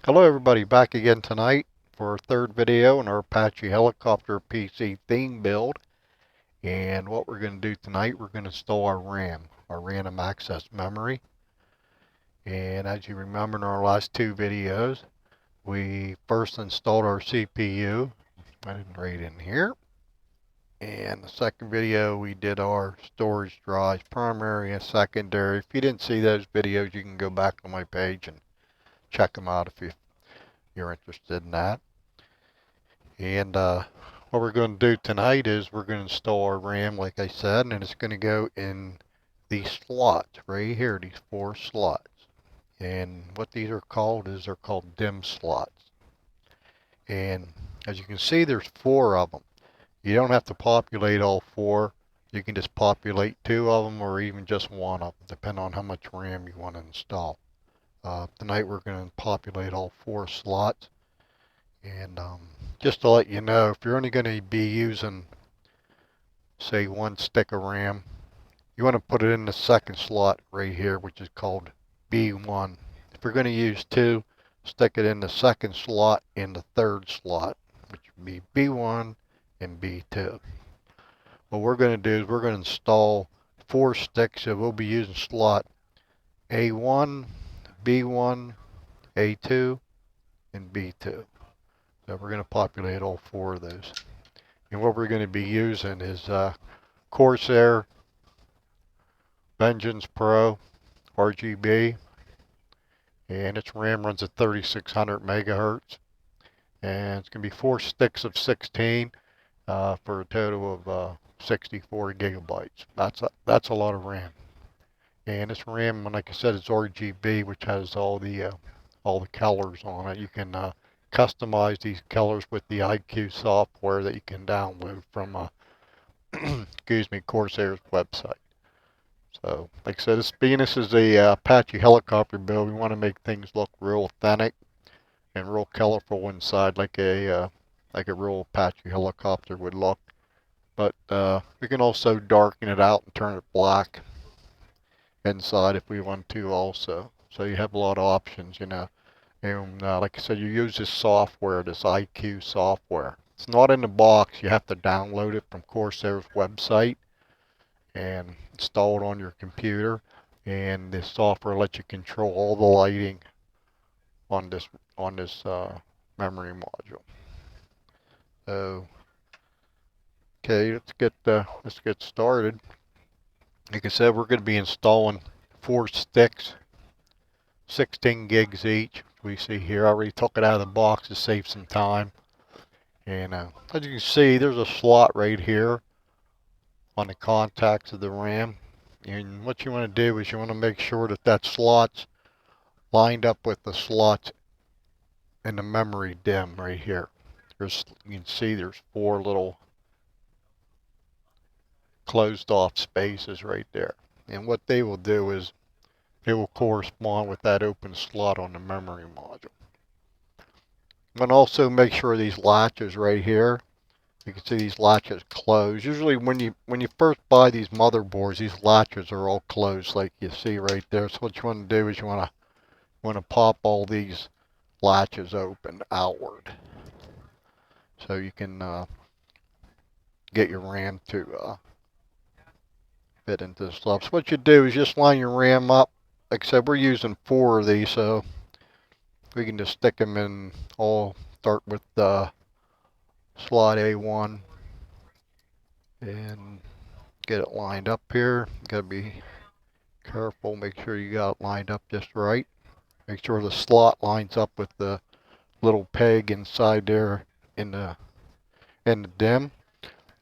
Hello everybody, back again tonight for our third video in our Apache helicopter PC theme build. And what we're going to do tonight, we're going to install our RAM, our random access memory. And as you remember in our last two videos, we first installed our CPU. I didn't write in here. And the second video, we did our storage drives, primary and secondary. If you didn't see those videos, you can go back on my page and check them out if you're interested in that. And what we're going to do tonight is we're going to install our RAM, like I said, and it's going to go in these slots right here, these four slots. And what these are called is they're called DIMM slots. And as you can see, there's four of them. You don't have to populate all four. You can just populate two of them or even just one of them, depending on how much RAM you want to install. Tonight we're going to populate all four slots. And just to let you know, if you're only going to be using, say, one stick of RAM, you want to put it in the second slot right here, which is called B1. If you're going to use two, stick it in the second slot and the third slot, which would be B1 and B2. What we're going to do is we're going to install four sticks, so we'll be using slot A1, B1, A2, and B2. So we're going to populate all four of those. And what we're going to be using is Corsair Vengeance Pro RGB, and its RAM runs at 3600 megahertz, and it's going to be four sticks of 16 for a total of 64 gigabytes. That's a lot of RAM. And this RAM, like I said, it's RGB, which has all the colors on it. You can customize these colors with the IQ software that you can download from excuse me, Corsair's website. So, like I said, this is a Apache helicopter build. We want to make things look real authentic and real colorful inside, like a real Apache helicopter would look. But we can also darken it out and turn it black inside if we want to also. So you have a lot of options, you know. And like I said, you use this software, this IQ software. It's not in the box. You have to download it from Corsair's website and install it on your computer. And this software lets you control all the lighting on this memory module. So, okay, let's get started. Like I said, we're going to be installing four sticks, 16 gigs each. We see here, I already took it out of the box to save some time. And as you can see, there's a slot right here on the contacts of the RAM. And what you want to do is you want to make sure that that slot's lined up with the slots in the memory DIMM right here. You can see there's four little closed off spaces right there. And what they will do is it will correspond with that open slot on the memory module. And also make sure these latches right here, you can see these latches closed. Usually when you first buy these motherboards, these latches are all closed like you see right there. So what you want to do is you want to pop all these latches open outward so you can get your RAM to fit into the slot. So what you do is just line your RAM up. Like I said, we're using four of these, so we can just stick them in all. Start with slot A1 and get it lined up here. You gotta be careful, make sure you got it lined up just right. Make sure the slot lines up with the little peg inside there in the DIMM.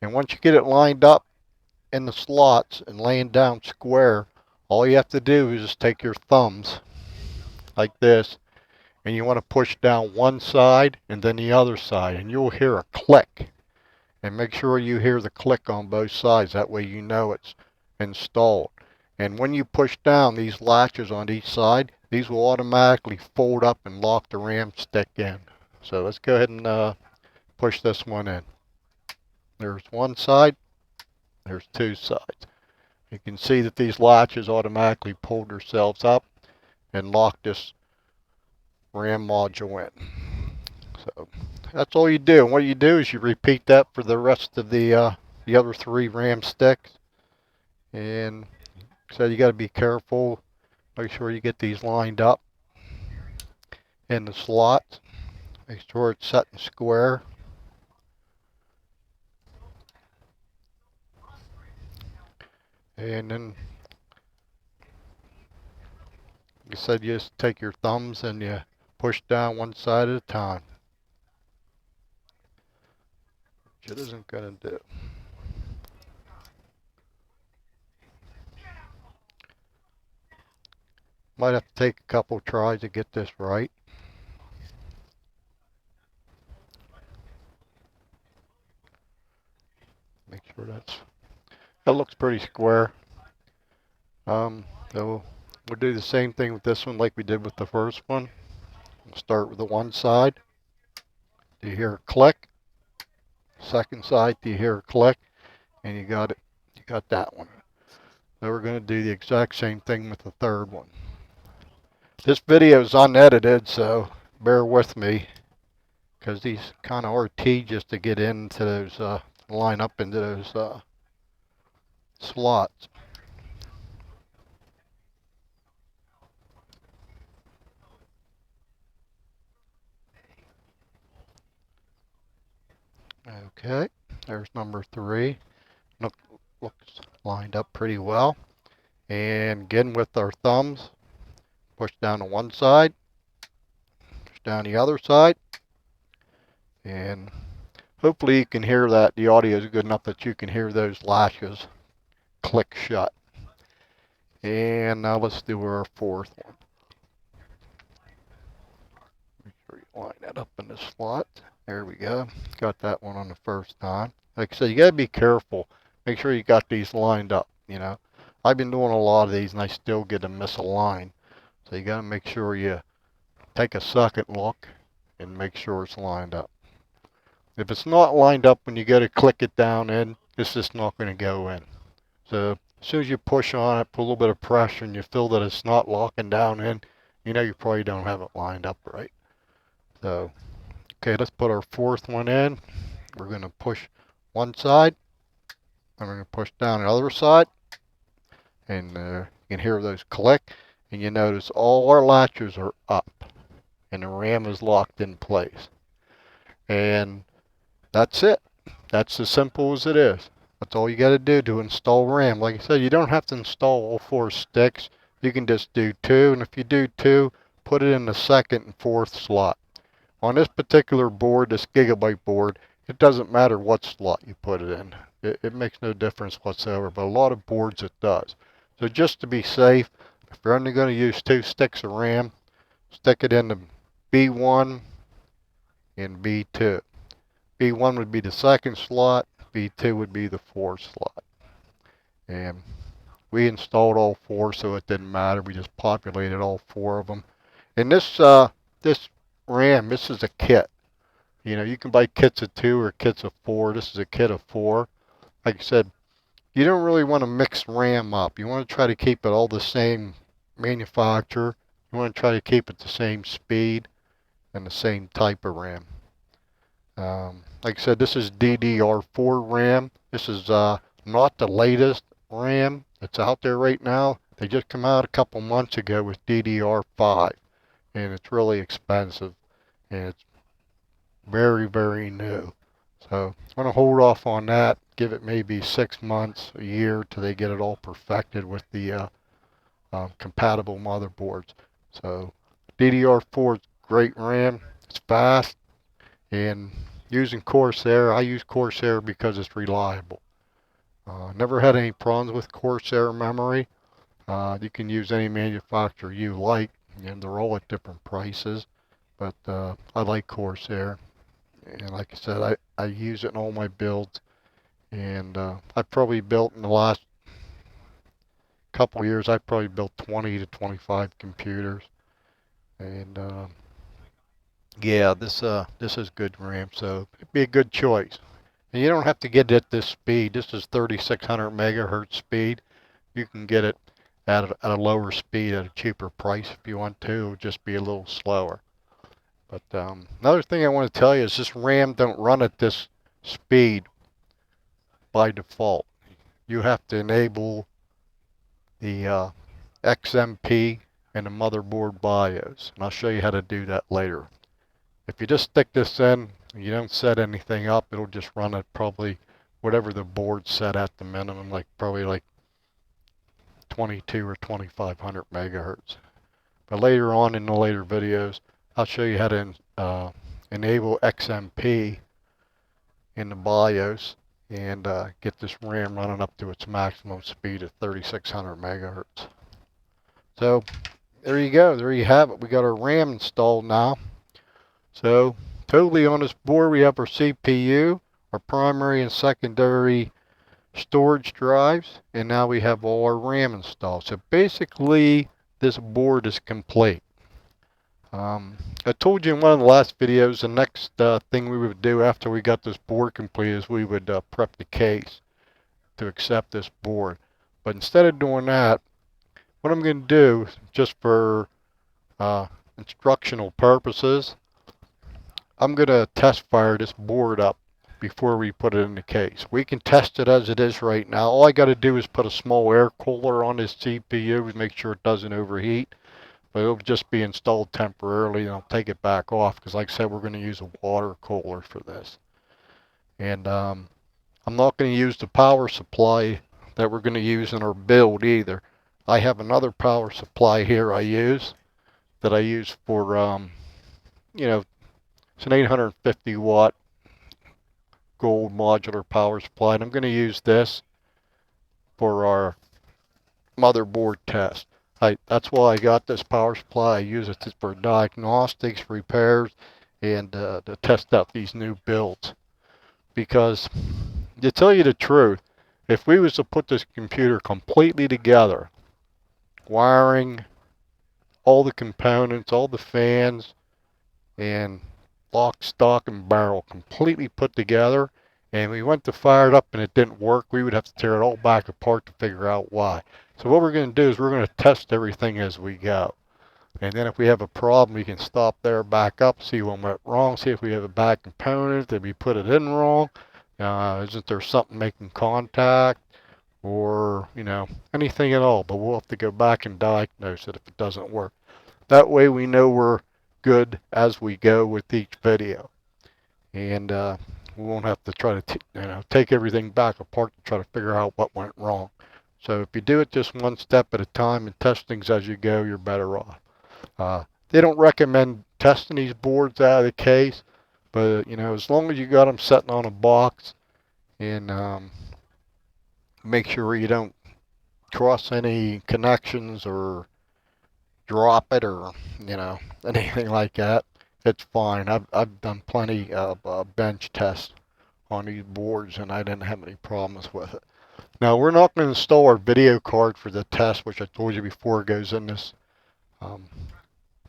And once you get it lined up in the slots and laying down square, all you have to do is just take your thumbs like this, and you want to push down one side and then the other side, and you'll hear a click. And make sure you hear the click on both sides. That way you know it's installed. And when you push down these latches on each side, these will automatically fold up and lock the RAM stick in. So let's go ahead and push this one in. There's one side, there's two sides. You can see that these latches automatically pulled themselves up and locked this RAM module in. So that's all you do. And what you do is you repeat that for the rest of the other 3 RAM sticks. And so you got to be careful. Make sure you get these lined up in the slots. Make sure it's set in square. And then, like I said, you just take your thumbs and you push down one side at a time. Which it isn't going to do. Might have to take a couple tries to get this right. Make sure that looks pretty square. So we'll do the same thing with this one like we did with the first one. We'll start with the one side. Do you hear a click? Second side, do you hear a click? And you got it. You got that one. Now we're going to do the exact same thing with the third one. This video is unedited, so bear with me, because these kind of are tedious to get into those, line up into those slots. Okay, there's number 3. Looks lined up pretty well. And again with our thumbs, push down to one side, push down the other side, and hopefully you can hear that. The audio is good enough that you can hear those latches click shut. And now let's do our fourth one. Make sure you line that up in the slot. There we go. Got that one on the first time. Like I said, you got to be careful. Make sure you got these lined up, you know. I've been doing a lot of these and I still get a misaligned. So you got to make sure you take a second look and make sure it's lined up. If it's not lined up when you go to click it down in, it's just not going to go in. So as soon as you push on it, put a little bit of pressure and you feel that it's not locking down in, you know you probably don't have it lined up right. So, okay, let's put our fourth one in. We're going to push one side, and we're going to push down the other side. And you can hear those click, and you notice all our latches are up, and the RAM is locked in place. And that's it. That's as simple as it is. That's all you got to do to install RAM. Like I said, you don't have to install all 4 sticks. You can just do 2, and if you do 2, put it in the second and fourth slot. On this particular board, this Gigabyte board, it doesn't matter what slot you put it in. It makes no difference whatsoever, but a lot of boards it does. So just to be safe, if you're only going to use 2 sticks of RAM, stick it in the B1 and B2. B1 would be the second slot, B2 would be the fourth slot. And we installed all 4, so it didn't matter. We just populated all 4 of them. And this RAM, this is a kit. You know, you can buy kits of 2 or kits of 4. This is a kit of 4. Like I said, you don't really want to mix RAM up. You want to try to keep it all the same manufacturer. You want to try to keep it the same speed and the same type of RAM. Like I said, this is DDR4 RAM. This is not the latest RAM that's out there right now. They just come out a couple months ago with DDR5, and it's really expensive, and it's very, very new. So I'm going to hold off on that, give it maybe 6 months, a year, till they get it all perfected with the compatible motherboards. So DDR4 is great RAM. It's fast, and using Corsair, I use Corsair because it's reliable. Never had any problems with Corsair memory. You can use any manufacturer you like, and they're all at different prices. But I like Corsair, and like I said, I use it in all my builds. And I've probably built in the last couple of years, I've probably built 20 to 25 computers. And yeah, this is good RAM, so it'd be a good choice. And you don't have to get it at this speed. This is 3600 megahertz speed. You can get it at a lower speed at a cheaper price if you want to. It'll just be a little slower. But another thing I want to tell you is this RAM don't run at this speed by default. You have to enable the XMP and the motherboard BIOS, and I'll show you how to do that later. If you just stick this in, you don't set anything up, it'll just run at probably whatever the board set at the minimum, like probably like 22 or 2500 megahertz. But later on in the later videos, I'll show you how to enable XMP in the BIOS and get this RAM running up to its maximum speed of 3600 megahertz. So there you go. There you have it. We got our RAM installed now. So totally on this board we have our CPU, our primary and secondary storage drives, and now we have all our RAM installed. So basically this board is complete. I told you in one of the last videos the next thing we would do after we got this board complete is we would prep the case to accept this board. But instead of doing that, what I'm going to do, just for instructional purposes, I'm going to test fire this board up before we put it in the case. We can test it as it is right now. All I got to do is put a small air cooler on this CPU to make sure it doesn't overheat. But it'll just be installed temporarily, and I'll take it back off because, like I said, we're going to use a water cooler for this. And I'm not going to use the power supply that we're going to use in our build either. I have another power supply here I use for, you know, it's an 850 watt gold modular power supply, and I'm going to use this for our motherboard test. That's why I got this power supply. I use it for diagnostics, repairs, and to test out these new builds. Because, to tell you the truth, if we was to put this computer completely together, wiring, all the components, all the fans, and lock, stock, and barrel completely put together, and we went to fire it up and it didn't work, we would have to tear it all back apart to figure out why. So what we're going to do is we're going to test everything as we go. And then if we have a problem, we can stop there, back up, see what went wrong, see if we have a bad component, did we put it in wrong, isn't there something making contact, or, anything at all. But we'll have to go back and diagnose it if it doesn't work. That way we know we're good as we go with each video. And we won't have to try to take everything back apart to try to figure out what went wrong. So if you do it just one step at a time and test things as you go, you're better off. They don't recommend testing these boards out of the case, but as long as you got them sitting on a box, and make sure you don't cross any connections or drop it, or anything like that, it's fine. I've done plenty of bench tests on these boards, and I didn't have any problems with it. Now we're not going to install our video card for the test, which I told you before goes in this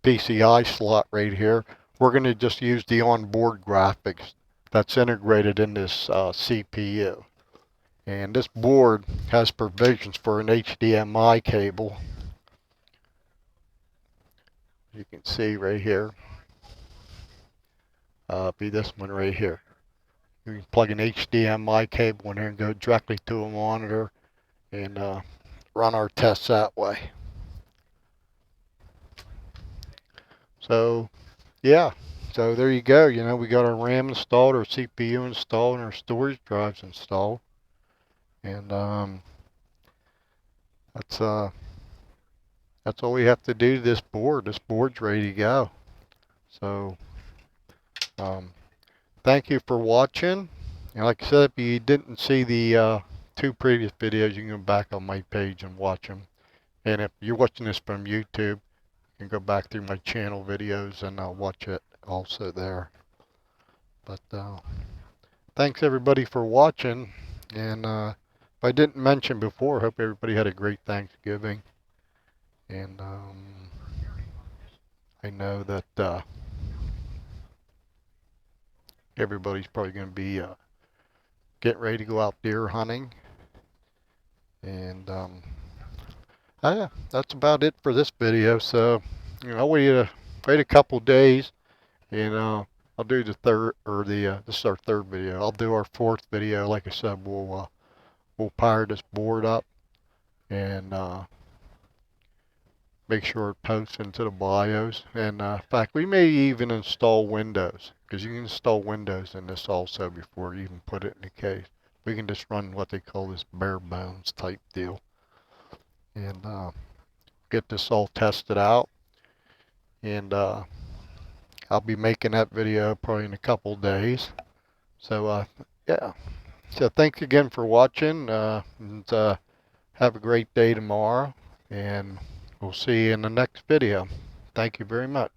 PCI slot right here. We're going to just use the onboard graphics that's integrated in this CPU. And this board has provisions for an HDMI cable. You can see right here. Be this one right here. You can plug an HDMI cable in here and go directly to a monitor and run our tests that way. So, yeah. So there you go. We got our RAM installed, our CPU installed, and our storage drives installed. And that's all we have to do to this board. This board's ready to go. So, thank you for watching. And like I said, if you didn't see the 2 previous videos, you can go back on my page and watch them. And if you're watching this from YouTube, you can go back through my channel videos and watch it also there. But thanks everybody for watching. And if I didn't mention before, I hope everybody had a great Thanksgiving. And I know that everybody's probably going to be getting ready to go out deer hunting. And yeah, that's about it for this video. So I'll wait a couple days And I'll do the third, or this is our third video. I'll do our fourth video. Like I said, we'll power this board up and make sure it posts into the BIOS. And in fact, we may even install Windows, because you can install Windows in this also before you even put it in the case. We can just run what they call this bare bones type deal, and get this all tested out. And I'll be making that video probably in a couple days. So yeah. So thanks again for watching, and have a great day tomorrow, and we'll see you in the next video. Thank you very much.